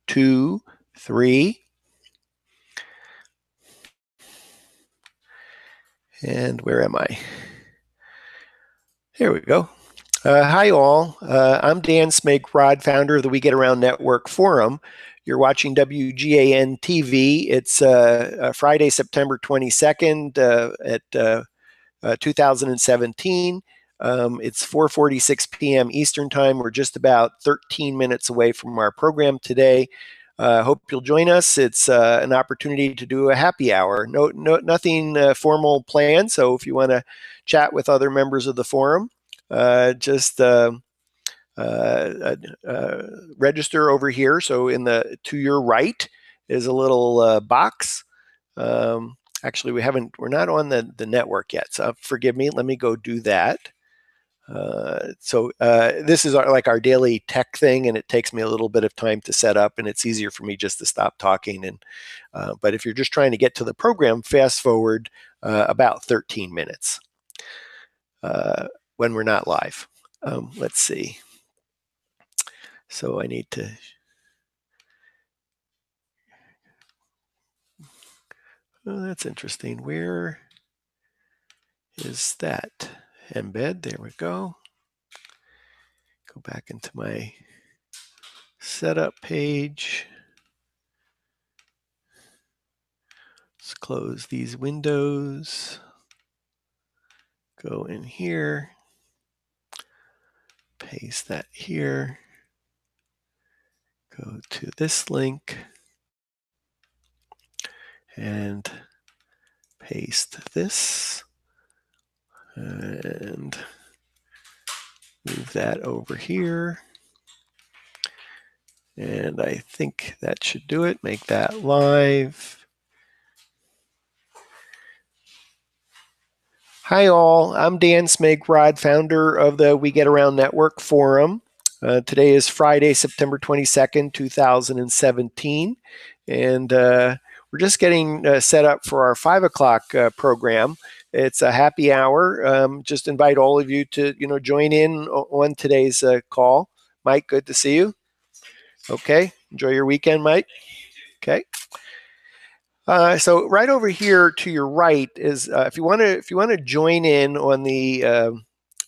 2, 3. And where am I? Here we go. Hi, all. I'm Dan Smake-Rod, founder of the We Get Around Network Forum. You're watching WGAN-TV. It's Friday, September 22nd at 2017. It's 4:46 p.m. Eastern Time. We're just about 13 minutes away from our program today. Hope you'll join us. It's an opportunity to do a happy hour. Nothing formal planned. So if you want to chat with other members of the forum, just register over here. So to your right is a little box. Actually, we're not on the network yet. So forgive me. Let me go do that. This is like our daily tech thing, and it takes me a little bit of time to set up, and it's easier for me just to stop talking. But if you're just trying to get to the program, fast forward about 13 minutes when we're not live. Let's see. So I need to. Oh, that's interesting. Where is that? Embed. There we go. Go back into my setup page. Let's close these windows. Go in here. Paste that here. Go to this link. And paste this. And move that over here. And I think that should do it. Make that live. Hi all, I'm Dan Smake-Rod, founder of the We Get Around Network Forum. Today is Friday, September 22nd, 2017. And we're just getting set up for our 5 o'clock program. It's a happy hour. Just invite all of you to join in on today's call. Mike, good to see you. Okay, enjoy your weekend, Mike. Okay. So right over here to your right is if you want to join in on the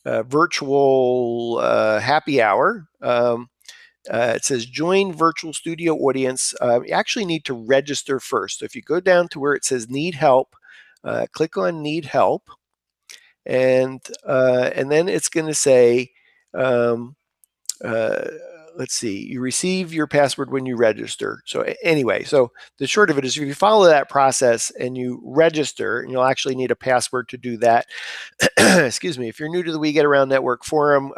virtual happy hour. It says join virtual studio audience. You actually need to register first. So if you go down to where it says need help, click on need help, and then it's going to say, let's see, you receive your password when you register. So anyway, so the short of it is if you follow that process and you register, and you'll actually need a password to do that. Excuse me, if you're new to the We Get Around Network Forum,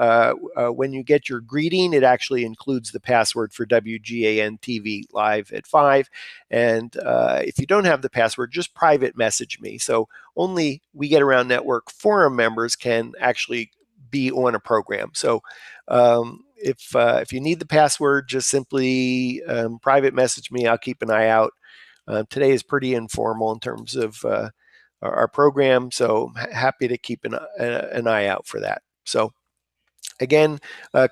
when you get your greeting, it actually includes the password for WGAN-TV live at 5. And if you don't have the password, just private message me. So only We Get Around Network Forum members can actually be on a program. So if you need the password, just simply private message me. I'll keep an eye out. Today is pretty informal in terms of our program, so happy to keep an eye out for that. So again,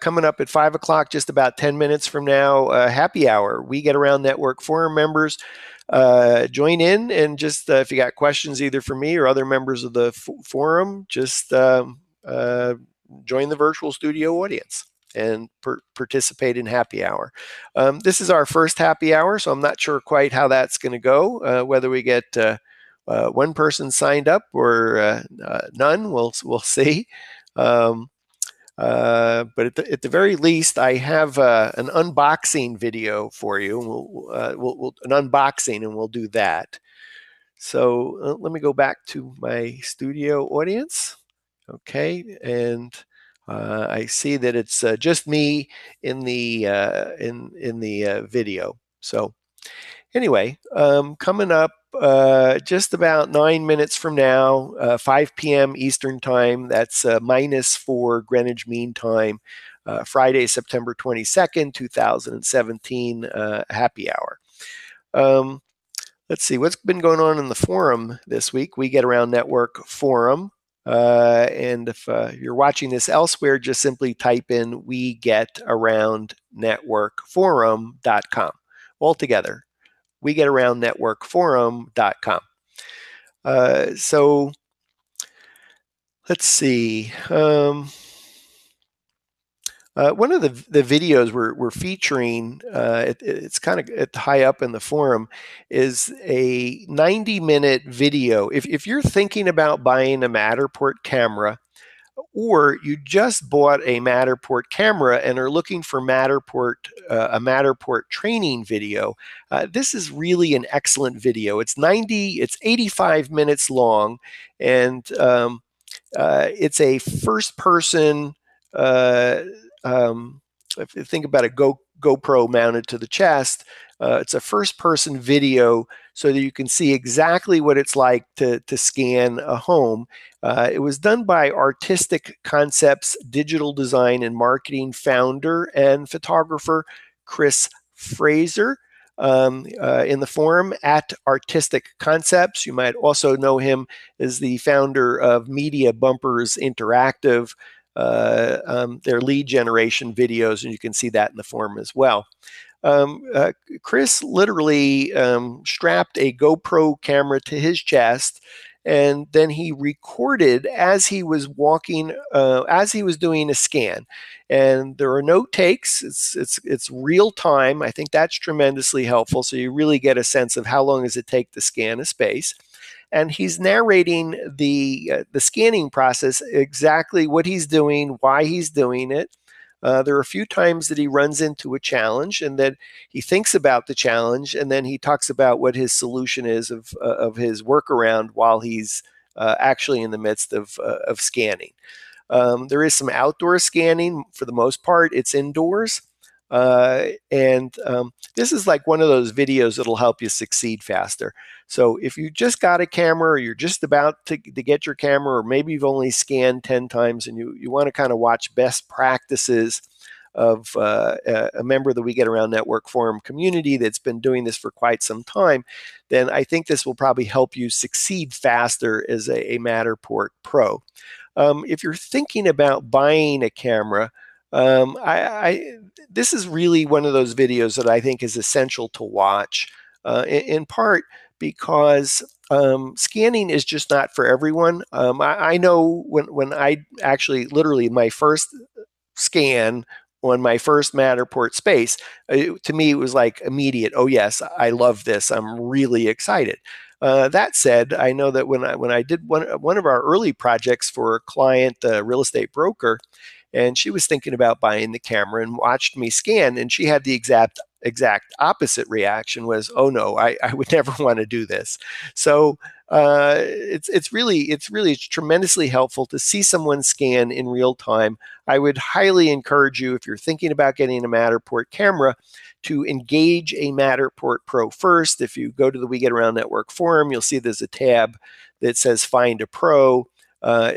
coming up at 5 o'clock, just about 10 minutes from now, happy hour. We Get Around Network Forum members. Join in, and just if you got questions either for me or other members of the forum, just join the virtual studio audience and participate in happy hour. This is our first happy hour, so I'm not sure quite how that's going to go, whether we get one person signed up or none. We'll see. But at the very least, I have an unboxing video for you. We'll an unboxing, and we'll do that. So let me go back to my studio audience. Okay, and I see that it's just me in the video. So anyway, coming up just about 9 minutes from now, 5 p.m. Eastern Time. That's -4 Greenwich Mean Time. Friday, September 22nd, 2017, happy hour. Let's see what's been going on in the forum this week. We Get Around Network Forum. And if you're watching this elsewhere, just simply type in WeGetAroundNetworkForum.com altogether. WeGetAroundNetworkForum.com. So let's see. One of the videos we're featuring, it's kind of high up in the forum, is a 90-minute video. If you're thinking about buying a Matterport camera, or you just bought a Matterport camera and are looking for a Matterport training video, this is really an excellent video. It's 85 minutes long, and it's a first-person. Uh, if you think about a GoPro mounted to the chest, it's a first-person video so that you can see exactly what it's like to scan a home. It was done by Artistic Concepts digital design and marketing founder and photographer Chris Fraser. In the forum at Artistic Concepts. You might also know him as the founder of Media Bumpers Interactive, their lead generation videos, and you can see that in the forum as well. Chris literally strapped a GoPro camera to his chest, and then he recorded as he was walking, as he was doing a scan. And there are no takes. It's real time. I think that's tremendously helpful. So you really get a sense of how long does it take to scan a space. And he's narrating the scanning process, exactly what he's doing, why he's doing it. There are a few times that he runs into a challenge, and then he thinks about the challenge, and then he talks about what his solution is of his workaround while he's actually in the midst of scanning. There is some outdoor scanning. For the most part, it's indoors. And this is like one of those videos that'll help you succeed faster. So if you just got a camera, or you're just about to get your camera, or maybe you've only scanned 10 times and you want to kind of watch best practices of a member of the We Get Around Network Forum community that's been doing this for quite some time, then I think this will probably help you succeed faster as a Matterport Pro. If you're thinking about buying a camera, this is really one of those videos that I think is essential to watch, in part because scanning is just not for everyone. I know when I actually, literally, my first scan on my first Matterport space, to me, it was like immediate, oh yes, I love this, I'm really excited. That said, I know that when I did one of our early projects for a client, a real estate broker, and she was thinking about buying the camera and watched me scan, and she had the exact opposite reaction, was, oh no, I would never want to do this. So it's really tremendously helpful to see someone scan in real time. I would highly encourage you, if you're thinking about getting a Matterport camera, to engage a Matterport Pro first. If you go to the We Get Around Network forum, you'll see there's a tab that says Find a Pro.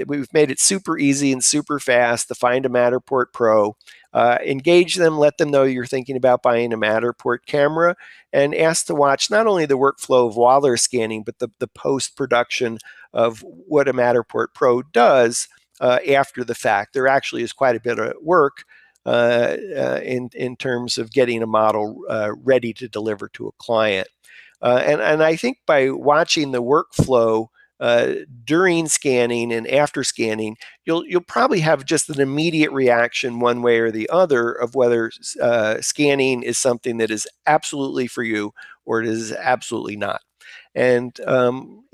We've made it super easy and super fast to find a Matterport Pro. Engage them, let them know you're thinking about buying a Matterport camera, and ask to watch not only the workflow of while they're scanning, but the post-production of what a Matterport Pro does after the fact. There actually is quite a bit of work in terms of getting a model ready to deliver to a client. And I think by watching the workflow during scanning and after scanning, you'll probably have just an immediate reaction one way or the other of whether scanning is something that is absolutely for you or it is absolutely not. And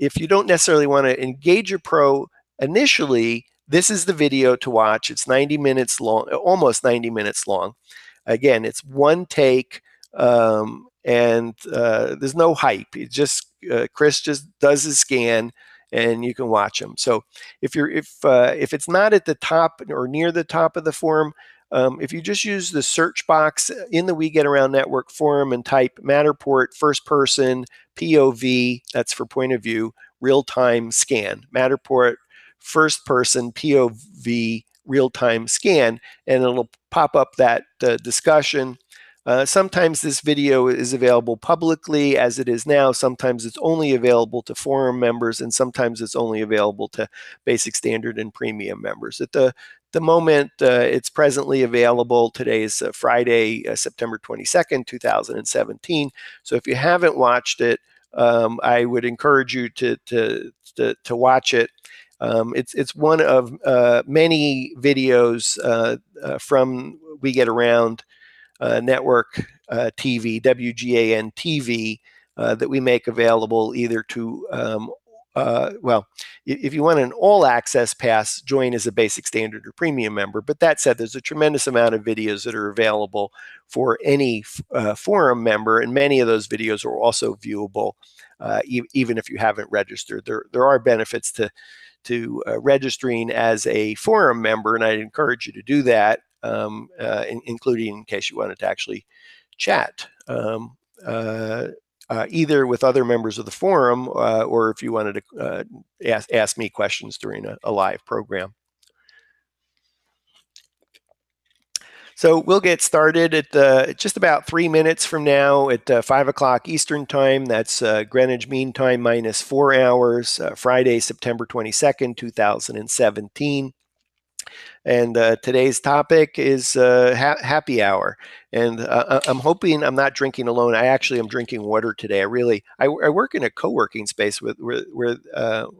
if you don't necessarily want to engage a pro initially, this is the video to watch. It's 90 minutes long, almost 90 minutes long. Again, it's one take, and there's no hype. It's just Chris just does his scan, and you can watch him. So if it's not at the top or near the top of the forum, if you just use the search box in the We Get Around Network forum and type Matterport first person POV, that's for point of view, real time scan, Matterport first person POV real time scan, and it'll pop up that discussion. Sometimes this video is available publicly as it is now. Sometimes it's only available to forum members, and sometimes it's only available to basic, standard, and premium members. At the moment, it's presently available. Today is Friday, September 22nd, 2017. So if you haven't watched it, I would encourage you to watch it. It's one of many videos from We Get Around network TV, WGAN-TV, that we make available either to, well, if you want an all-access pass, join as a basic, standard, or premium member. But that said, there's a tremendous amount of videos that are available for any forum member, and many of those videos are also viewable even if you haven't registered. There are benefits to registering as a forum member, and I'd encourage you to do that, including in case you wanted to actually chat, either with other members of the forum or if you wanted to ask me questions during a live program. So we'll get started at just about 3 minutes from now at 5 o'clock Eastern Time. That's Greenwich Mean Time minus 4 hours, Friday, September 22nd, 2017. And today's topic is happy hour. And I'm hoping I'm not drinking alone. I actually am drinking water today. I work in a co-working space where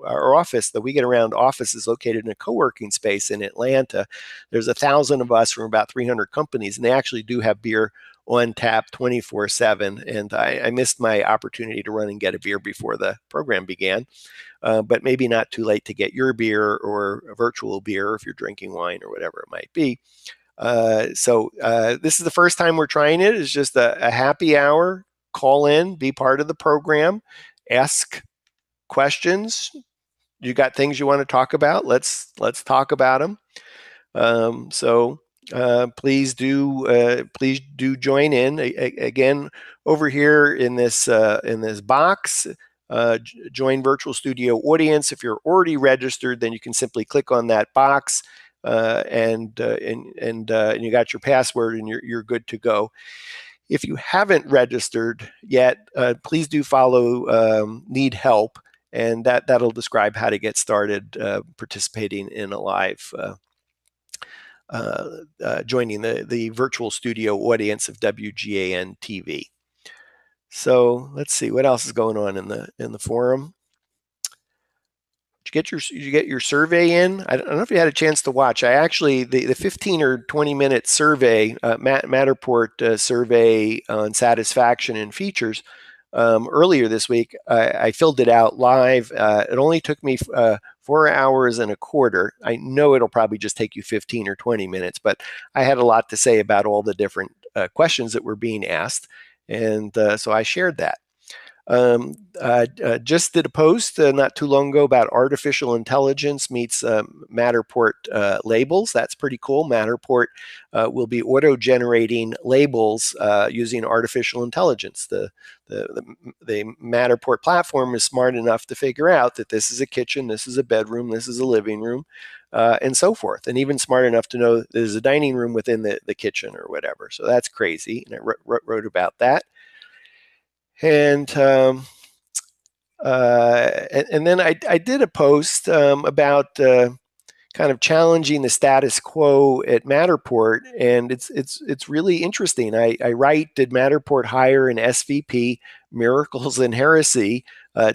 our office, the We Get Around office, is located in a co-working space in Atlanta. There's 1,000 of us from about 300 companies, and they actually do have beer on tap 24/7. And I missed my opportunity to run and get a beer before the program began. But maybe not too late to get your beer or a virtual beer if you're drinking wine or whatever it might be. So this is the first time we're trying it. It's just a happy hour. Call in, be part of the program, ask questions. You got things you want to talk about? Let's talk about them. Please do join in. Again, over here in this box, join virtual studio audience. If you're already registered, then you can simply click on that box and you got your password and you're good to go. If you haven't registered yet, please do follow Need Help, and that'll describe how to get started participating in a live joining the virtual studio audience of WGAN-TV. So let's see what else is going on in the forum. Did you get your survey in? I don't know if you had a chance to watch. I actually the 15 or 20-minute survey, Matterport survey on satisfaction and features earlier this week. I filled it out live. It only took me 4 hours and a quarter. I know it'll probably just take you 15 or 20 minutes, but I had a lot to say about all the different questions that were being asked, and so I shared that. Just did a post not too long ago about artificial intelligence meets Matterport labels. That's pretty cool. Matterport will be auto-generating labels using artificial intelligence. The Matterport platform is smart enough to figure out that this is a kitchen, this is a bedroom, this is a living room, and so forth. And even smart enough to know there's a dining room within the kitchen or whatever. So that's crazy. And I wrote about that. And then I did a post about kind of challenging the status quo at Matterport, and it's really interesting. I write, did Matterport hire an SVP, Miracles and Heresy,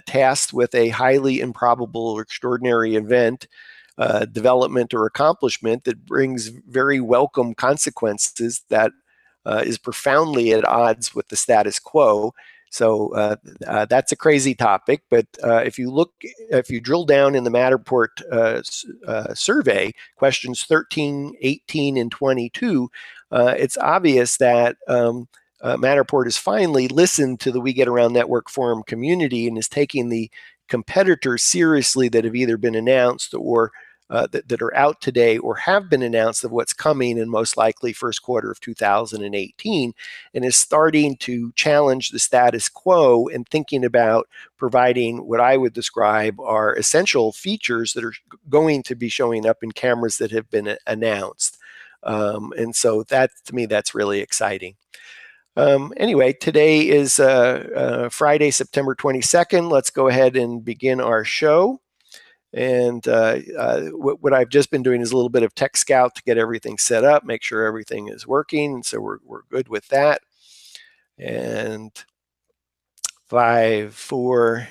tasked with a highly improbable or extraordinary event, development, or accomplishment that brings very welcome consequences that is profoundly at odds with the status quo? So that's a crazy topic, but if you drill down in the Matterport survey, questions 13, 18, and 22, it's obvious that Matterport has finally listened to the We Get Around Network forum community and is taking the competitors seriously that have either been announced or that are out today or have been announced of what's coming in most likely first quarter of 2018, and is starting to challenge the status quo and thinking about providing what I would describe are essential features that are going to be showing up in cameras that have been announced. And so that, to me, that's really exciting. Anyway, today is Friday, September 22nd. Let's go ahead and begin our show. And what I've just been doing is a little bit of Tech Scout to get everything set up, make sure everything is working. So we're good with that. And 5, 4.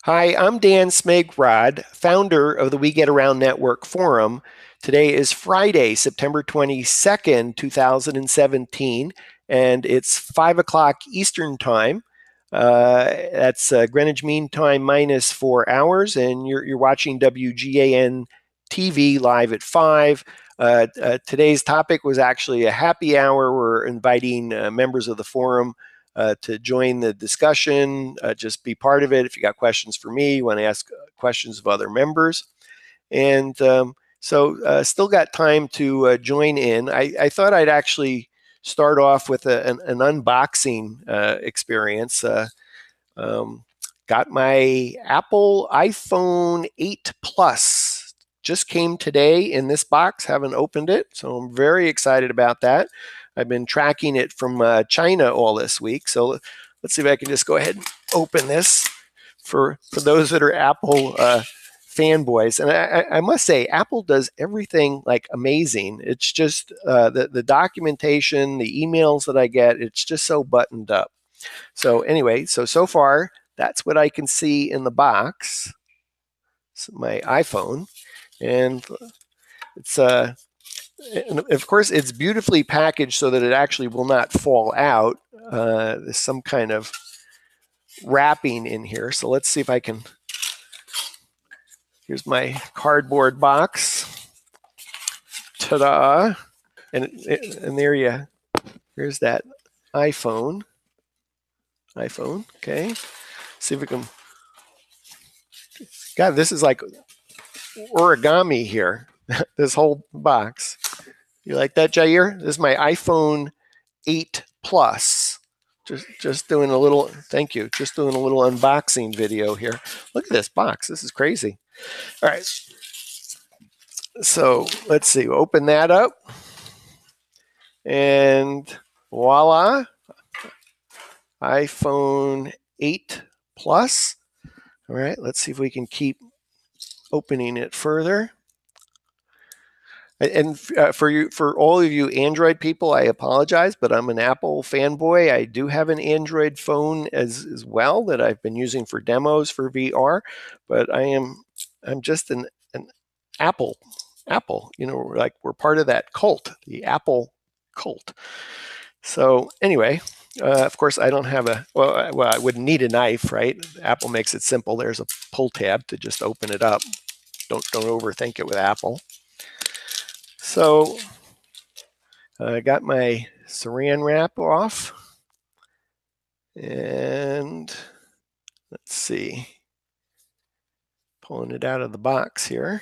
Hi, I'm Dan Smigrod, founder of the We Get Around Network Forum. Today is Friday, September 22nd, 2017, and it's 5 o'clock Eastern Time. That's Greenwich Mean Time minus 4 hours, and you're watching WGAN-TV live at 5. Today's topic was actually a happy hour. We're inviting members of the forum to join the discussion, just be part of it. If you got questions for me, you want to ask questions of other members. And so still got time to join in. I thought I'd actually start off with an unboxing experience. Got my Apple iPhone 8 Plus. Just came today in this box, haven't opened it, so I'm very excited about that. I've been tracking it from China all this week, so let's see if I can just go ahead and open this for those that are Apple fanboys. And I must say, Apple does everything like amazing. It's just the documentation, the emails that I get, it's just so buttoned up. So anyway, so far, that's what I can see in the box. It's my iPhone, and it's and of course it's beautifully packaged so that it actually will not fall out. There's some kind of wrapping in here. So let's see if I can. Here's my cardboard box. Ta-da! And here's that iPhone. Okay. See if we can. God, this is like origami here. This whole box. You like that, Jair? This is my iPhone 8 Plus. Just doing a little. Thank you. Just doing a little unboxing video here. Look at this box. This is crazy. All right. So let's see. Open that up, and voila, iPhone 8 Plus. All right. Let's see if we can keep opening it further. And for all of you Android people, I apologize, but I'm an Apple fanboy. I do have an Android phone as well that I've been using for demos for VR, but I'm just an Apple. You know, like we're part of that cult, the Apple cult. So anyway, of course, I don't have well, I wouldn't need a knife, right? Apple makes it simple. There's a pull tab to just open it up. Don't overthink it with Apple. So I got my saran wrap off, and let's see, pulling it out of the box here.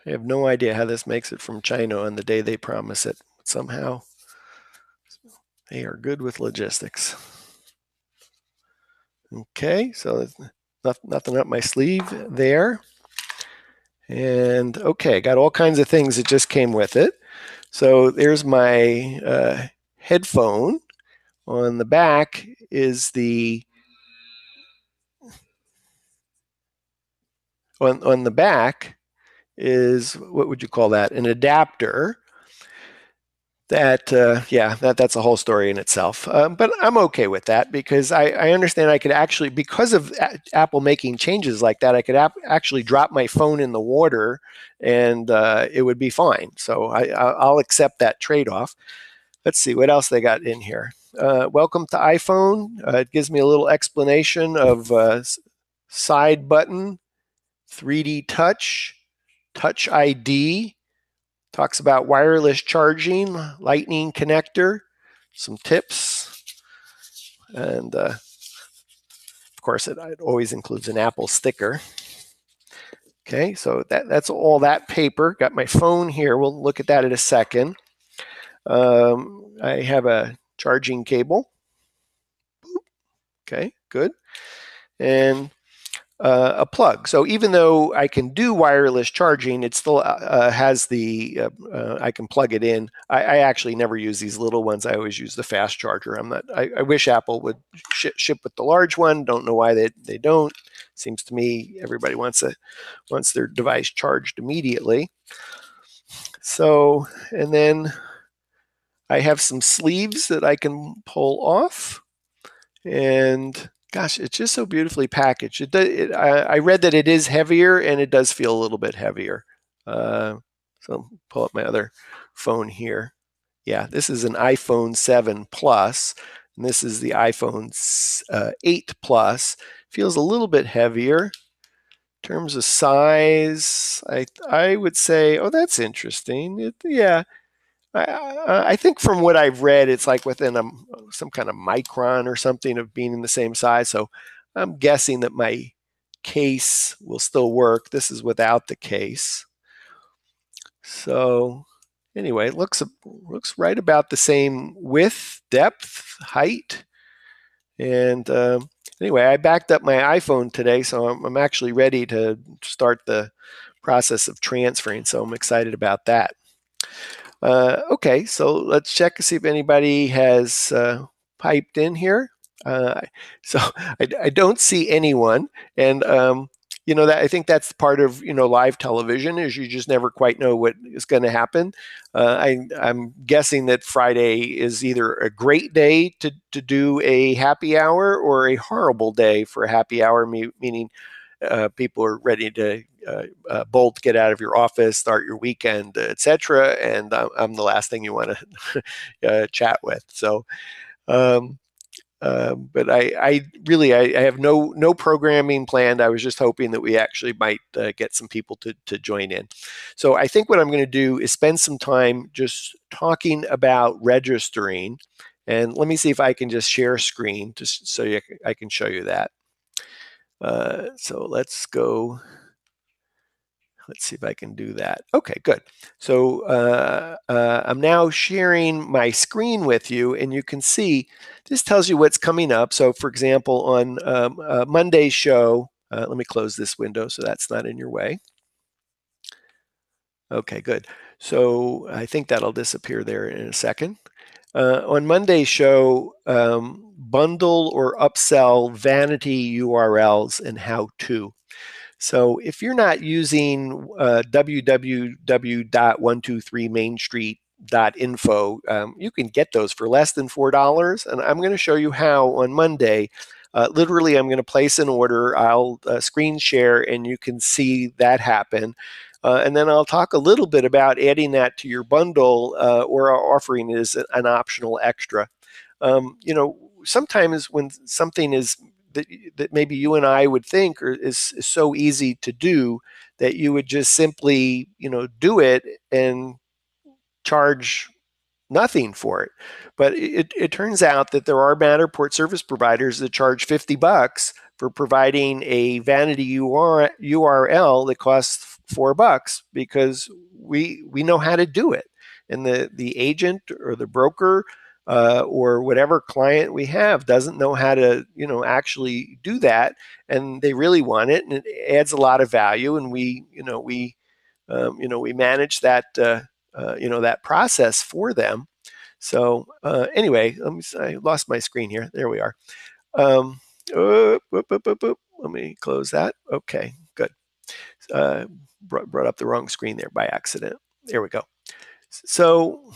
I have no idea how this makes it from China on the day they promise it. Somehow they are good with logistics. Okay, so nothing up my sleeve there. And okay, got all kinds of things that just came with it. So there's my headphone. On the back is on the back is, what would you call that? An adapter. That's a whole story in itself. But I'm okay with that because I understand I could actually, because of Apple making changes like that, I could actually drop my phone in the water and it would be fine. So I'll accept that trade-off. Let's see what else they got in here. Welcome to iPhone. It gives me a little explanation of side button, 3D touch, touch ID. Talks about wireless charging, lightning connector, some tips, and of course it always includes an Apple sticker. Okay, so that's all that paper. Got my phone here. We'll look at that in a second. I have a charging cable. Okay, good. And a plug. So even though I can do wireless charging, it still has the, I can plug it in. I actually never use these little ones. I always use the fast charger. I wish Apple would ship with the large one. Don't know why they don't. Seems to me everybody wants their device charged immediately. So, and then I have some sleeves that I can pull off. And gosh, it's just so beautifully packaged. I read that it is heavier, and it does feel a little bit heavier. So pull up my other phone here. Yeah, this is an iPhone 7 Plus, and this is the iPhone 8 Plus. Feels a little bit heavier. In terms of size, I would say, oh, that's interesting. Yeah, I think from what I've read, it's like within some kind of micron or something of being in the same size. So I'm guessing that my case will still work. This is without the case. So anyway, it looks right about the same width, depth, height. And anyway, I backed up my iPhone today, so I'm actually ready to start the process of transferring. So I'm excited about that. Okay, so let's check to see if anybody has piped in here. So I don't see anyone, and that I think that's part of live television is you just never quite know what is going to happen. I'm guessing that Friday is either a great day to do a happy hour or a horrible day for a happy hour, meaning people are ready to bolt, get out of your office, start your weekend, etc. And I'm the last thing you want to chat with. So, but I really I have no programming planned. I was just hoping that we actually might get some people to join in. So I think what I'm going to do is spend some time just talking about registering. And let me see if I can just share screen just so I can show you that. So let's go. Let's see if I can do that. Okay, good. So I'm now sharing my screen with you, and you can see this tells you what's coming up. So for example, on Monday's show, let me close this window so that's not in your way. Okay, good. So I think that'll disappear there in a second. On Monday's show, bundle or upsell vanity URLs and how to. So if you're not using www.123mainstreet.info, you can get those for less than $4. And I'm going to show you how on Monday. Literally, I'm going to place an order. I'll screen share, and you can see that happen. And then I'll talk a little bit about adding that to your bundle or offering it as an optional extra. Sometimes when something is that maybe you and I would think is so easy to do that you would just simply do it and charge nothing for it. But it turns out that there are Matterport service providers that charge $50 for providing a vanity URL that costs $4 because we know how to do it, and the agent or the broker or whatever client we have doesn't know how to actually do that, and they really want it, and it adds a lot of value, and we manage that that process for them. So anyway, I lost my screen here. There we are. Let me close that. Okay, good. Brought up the wrong screen there by accident. There we go. So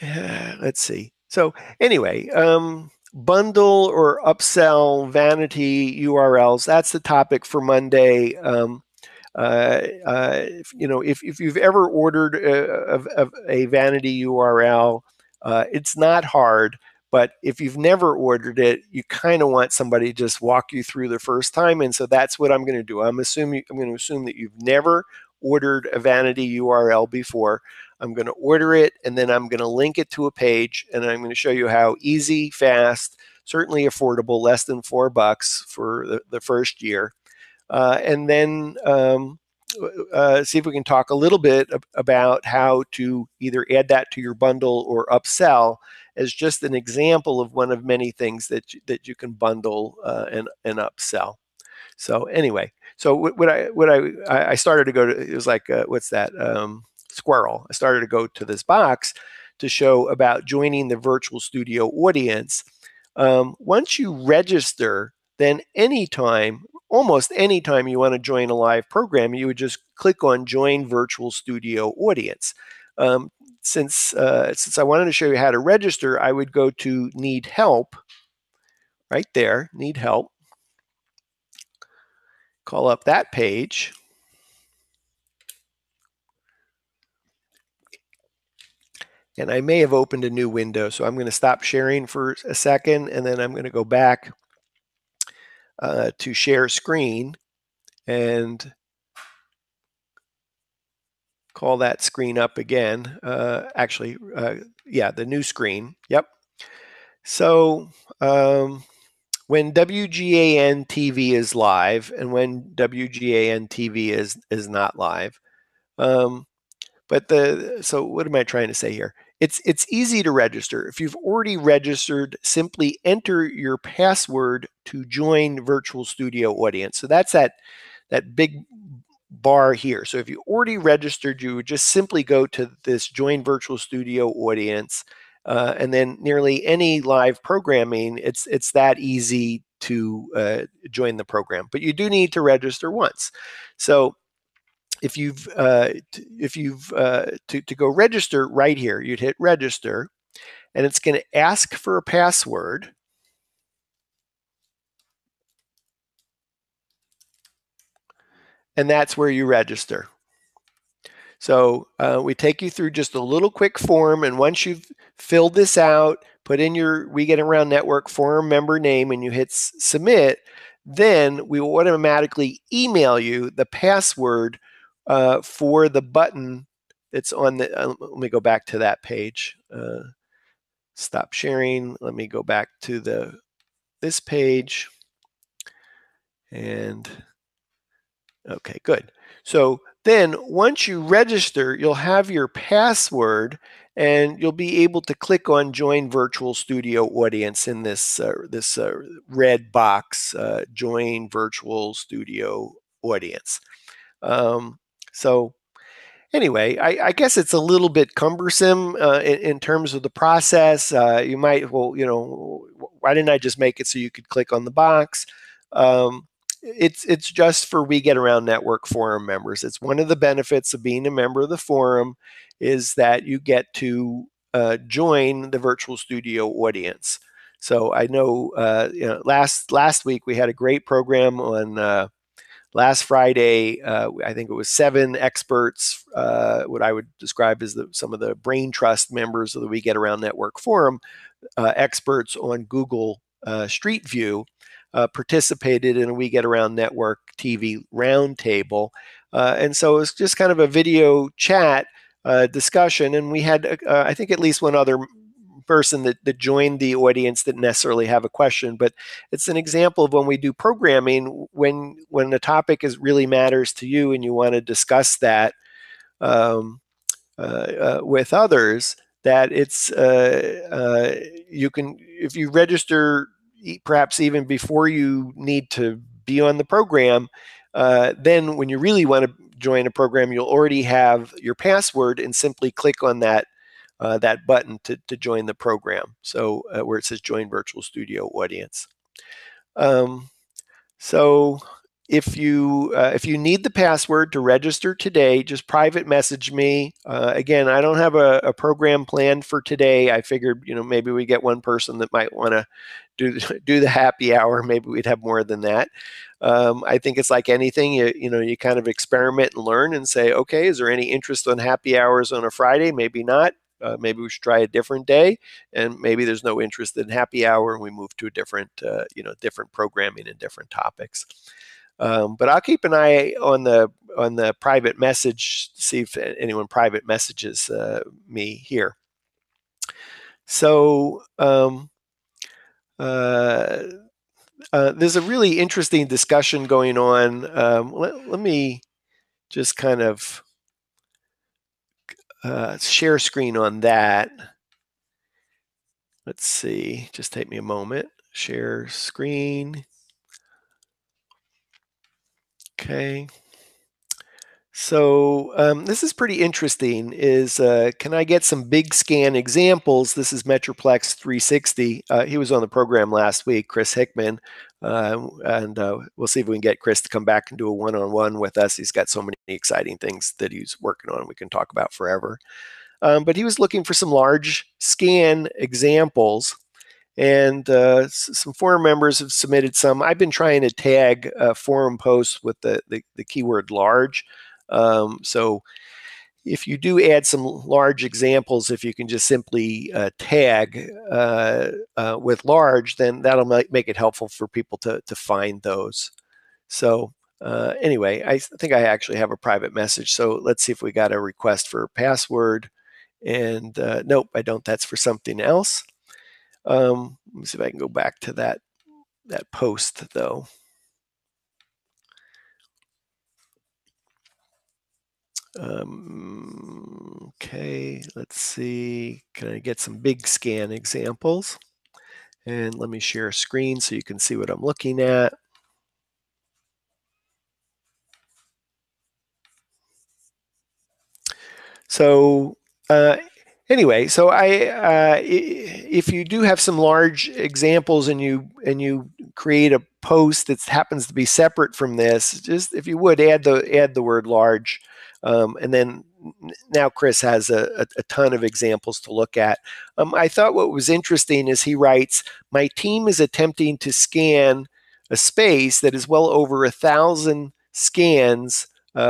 let's see. So anyway, bundle or upsell vanity URLs. That's the topic for Monday. If you've ever ordered a vanity URL, it's not hard. But if you've never ordered it, you kind of want somebody to just walk you through the first time. And so that's what I'm going to do. I'm going to assume that you've never ordered a vanity URL before. I'm going to order it, and then I'm going to link it to a page, and I'm going to show you how easy, fast, certainly affordable, less than $4 for the first year. And then see if we can talk a little bit about how to either add that to your bundle or upsell as just an example of one of many things that you can bundle and upsell. So anyway, so I started to go to, it was like what's that, squirrel. I started to go to this box to show about joining the virtual studio audience. Once you register, then anytime, almost anytime you want to join a live program, you would just click on Join Virtual Studio Audience. Since I wanted to show you how to register, I would go to Need Help, right there, Need Help. Call up that page. And I may have opened a new window, so I'm going to stop sharing for a second, and then I'm going to go back to share screen and call that screen up again. Yeah, the new screen. Yep. So when WGAN-TV is live and when WGAN-TV is not live, so what am I trying to say here? It's easy to register. If you've already registered, simply enter your password to join Virtual Studio Audience. So that's that big bar here. So if you already registered, you would just simply go to this Join Virtual Studio Audience, and then nearly any live programming, it's that easy to join the program. But you do need to register once. So if you've to go register right here, you'd hit register, and it's going to ask for a password. And that's where you register. So we take you through just a little quick form, and once you've filled this out, put in your We Get Around Network forum member name, and you hit submit, then we will automatically email you the password for the button that's on the, let me go back to that page. Stop sharing. Let me go back to this page. And okay, good. So then once you register, you'll have your password, and you'll be able to click on Join Virtual Studio Audience in this red box, Join Virtual Studio Audience. So anyway, I guess it's a little bit cumbersome in terms of the process. You might, well, why didn't I just make it so you could click on the box? It's just for We Get Around Network forum members. It's one of the benefits of being a member of the forum is that you get to join the virtual studio audience. So I know, last week we had a great program on last Friday. I think it was 7 experts, what I would describe as some of the brain trust members of the We Get Around Network forum, experts on Google Street View. Participated in a We Get Around Network TV roundtable. And so it's just kind of a video chat discussion. And we had, I think, at least one other person that joined the audience didn't necessarily have a question, but it's an example of when we do programming, when the topic really matters to you and you want to discuss that with others, that it's you can, if you register perhaps even before you need to be on the program, then when you really want to join a program, you'll already have your password and simply click on that button to join the program. So where it says Join Virtual Studio Audience. So if you need the password to register today, just private message me. Again, I don't have a program planned for today. I figured, maybe we get one person that might want to do the happy hour. Maybe we'd have more than that. I think it's like anything, you kind of experiment and learn and say, okay, is there any interest on happy hours on a Friday? Maybe not. Maybe we should try a different day, and maybe there's no interest in happy hour, and we move to a different, different programming and different topics. But I'll keep an eye on the private message, see if anyone private messages me here. So there's a really interesting discussion going on. Let me just kind of share screen on that. Let's see, just take me a moment. Share screen. Okay. So this is pretty interesting. Can I get some big scan examples? This is Metroplex 360. He was on the program last week, Chris Hickman, and we'll see if we can get Chris to come back and do a one-on-one with us. He's got so many exciting things that he's working on we can talk about forever. But he was looking for some large scan examples. And some forum members have submitted some. I've been trying to tag forum posts with the keyword large. So if you do add some large examples, if you can just simply tag with large, then that'll make it helpful for people to find those. So anyway, I think I actually have a private message. So let's see if we got a request for a password. And nope, I don't. That's for something else. Let me see if I can go back to that post though. Okay, let's see. Can I get some big scan examples? And let me share a screen so you can see what I'm looking at. So anyway, so if you do have some large examples and you create a post that happens to be separate from this, just if you would add the word large, and then now Chris has a ton of examples to look at. I thought what was interesting is he writes, my team is attempting to scan a space that is well over 1,000 scans,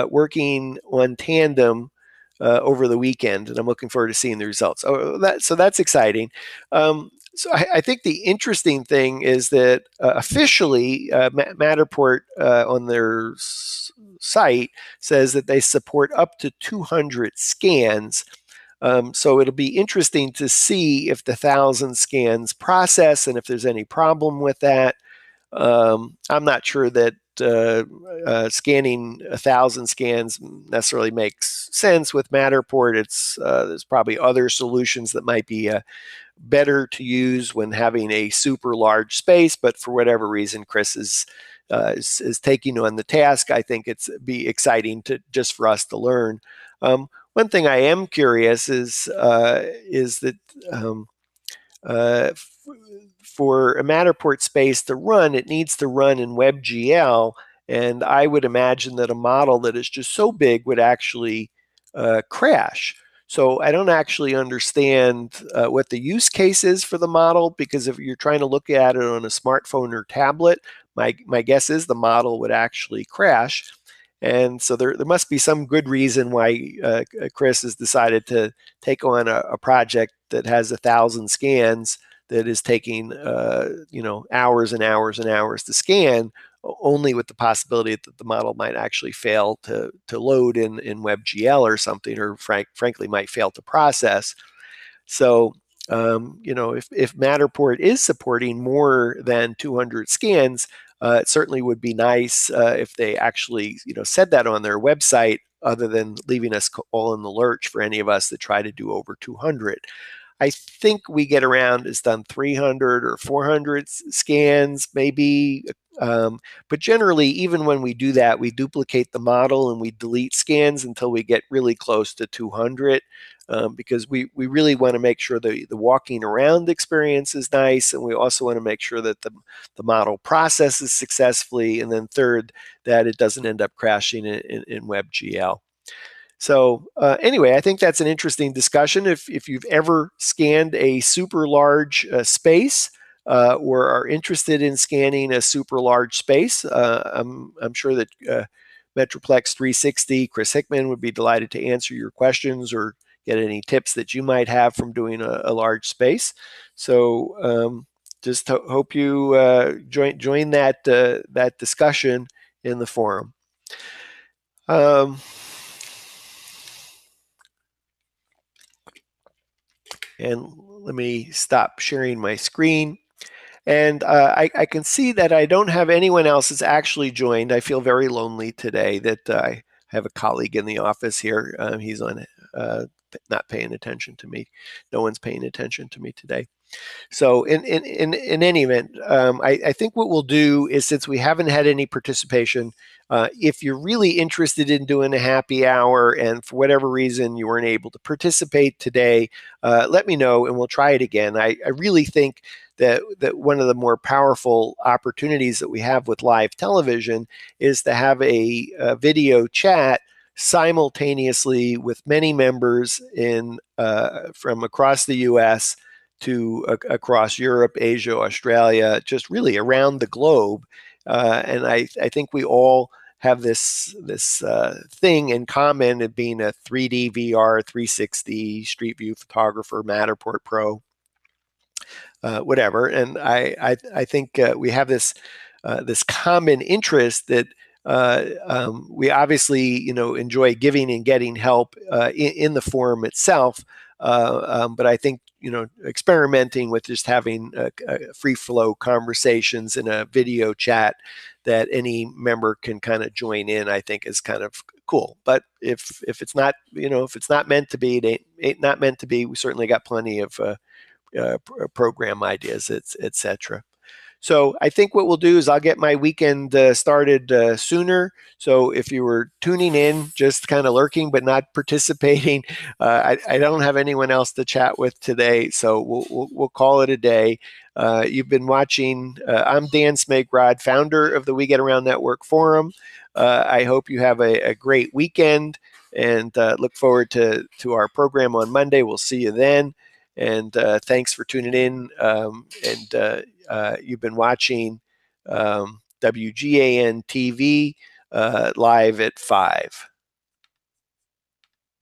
working on tandem over the weekend, and I'm looking forward to seeing the results. So that's exciting. So I think the interesting thing is that officially Matterport on their site says that they support up to 200 scans. So it'll be interesting to see if the 1,000 scans process and if there's any problem with that. I'm not sure that scanning 1,000 scans necessarily makes sense with Matterport. There's probably other solutions that might be better to use when having a super large space, but for whatever reason, Chris is taking on the task. I think it's be exciting just for us to learn. One thing I am curious is that uh, for a Matterport space to run, it needs to run in WebGL. And I would imagine that a model that is just so big would actually crash. So I don't actually understand what the use case is for the model, because if you're trying to look at it on a smartphone or tablet, my guess is the model would actually crash. And so there must be some good reason why Chris has decided to take on a project that has 1,000 scans that is taking hours and hours and hours to scan, only with the possibility that the model might actually fail to load in WebGL or something, or frankly might fail to process. So if Matterport is supporting more than 200 scans, it certainly would be nice if they actually said that on their website, other than leaving us all in the lurch for any of us that try to do over 200. I think we get around is done 300 or 400 scans, maybe. But generally, even when we do that, we duplicate the model and we delete scans until we get really close to 200. Because we really want to make sure the walking around experience is nice, and we also want to make sure that the model processes successfully, and then third, that it doesn't end up crashing in WebGL. So anyway, I think that's an interesting discussion. If you've ever scanned a super large space or are interested in scanning a super large space, I'm sure that Metroplex 360, Chris Hickman would be delighted to answer your questions or get any tips that you might have from doing a large space. So just hope you join that discussion in the forum. And let me stop sharing my screen. And I can see that I don't have anyone else that's actually joined. I feel very lonely today that have a colleague in the office here. He's on not paying attention to me. No one's paying attention to me today. So in any event, I think what we'll do is, since we haven't had any participation, if you're really interested in doing a happy hour and for whatever reason you weren't able to participate today, let me know and we'll try it again. I really think that one of the more powerful opportunities that we have with live television is to have a video chat simultaneously with many members from across the U.S. to across Europe, Asia, Australia, just really around the globe. And I think we all have this thing in common of being a 3D VR, 360 Street View photographer, Matterport Pro, whatever. And I think we have this common interest that we obviously enjoy giving and getting help in the forum itself. But I think experimenting with just having free flow conversations in a video chat that any member can kind of join in, I think is kind of cool. But if it's not if it's not meant to be, it ain't not meant to be. We certainly got plenty of program ideas, etc. So I think what we'll do is I'll get my weekend started sooner. So if you were tuning in, just kind of lurking but not participating, I don't have anyone else to chat with today. So we'll call it a day. You've been watching. I'm Dan Smigrod, founder of the We Get Around Network Forum. I hope you have a great weekend and look forward to our program on Monday. We'll see you then. And thanks for tuning in. You've been watching WGAN-TV live at 5.